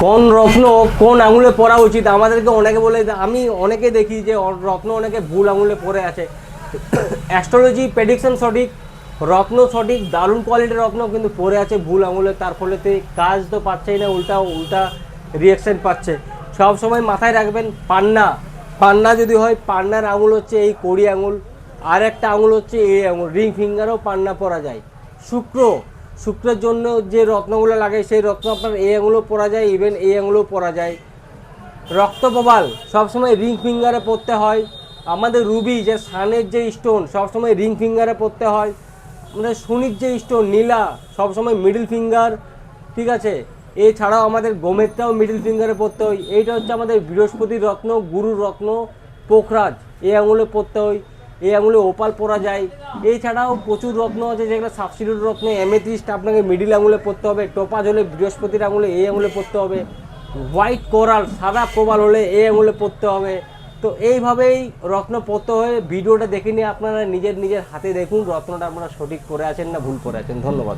কোন রত্ন কোন আঙুলে পরা উচিত আমাদেরকে অনেকে বলে, আমি অনেকে দেখি যে রত্ন অনেকে ভুল আঙুলে পরে আছে। অ্যাস্ট্রোলজি প্রেডিকশন সঠিক, রত্ন সঠিক, দারুণ কোয়ালিটির রত্ন কিন্তু পরে আছে ভুল আঙুলে, তার ফলেতে কাজ তো পাচ্ছেই না, উল্টা উল্টা রিয়াকশন পাচ্ছে। সব সময় মাথায় রাখবেন পান্না, পান্না যদি হয় পান্নার আঙুল হচ্ছে এই কড়ি আঙুল, আর একটা আঙুল হচ্ছে এই আঙুল, রিং ফিঙ্গারও পান্না পরা যায়। শুক্র, শুক্রের জন্য যে রত্নগুলো লাগে সেই রত্ন আপনার এই আঙুলও পরা যায়, ইভেন এই আঙুলও পরা যায়। রক্তপ্রবাল সবসময় রিং ফিঙ্গারে পরতে হয়। আমাদের রুবি যে সানের যে স্টোন সবসময় রিং ফিঙ্গারে পরতে হয়। আমাদের শনির যে স্টোন নীলা সবসময় মিডিল ফিঙ্গার, ঠিক আছে। এছাড়াও আমাদের গোমেরটাও মিডিল ফিঙ্গারে পরতে হয়। এইটা হচ্ছে আমাদের বৃহস্পতির রত্ন, গুরুর রত্ন পোখরাজ, এই আঙুলে পরতে হয়, এই আঙুলে ওপাল পরা যায়। এছাড়াও প্রচুর রত্ন আছে যেগুলো সাবস্টিটিউট রত্ন, এমেথিস্ট আপনাকে মিডিল আঙুলে পরতে হবে, টোপাজ হলে বৃহস্পতির আঙুলে এই আঙুলে পরতে হবে, হোয়াইট কোরাল সাদা প্রবাল হলে এই আঙুলে পরতে হবে। তো এইভাবেই রত্ন পরতে হয়। ভিডিওটা দেখে নিয়ে আপনারা নিজের নিজের হাতে দেখুন রত্নটা আপনারা সঠিক করে আছেন না ভুল করে আছেন। ধন্যবাদ।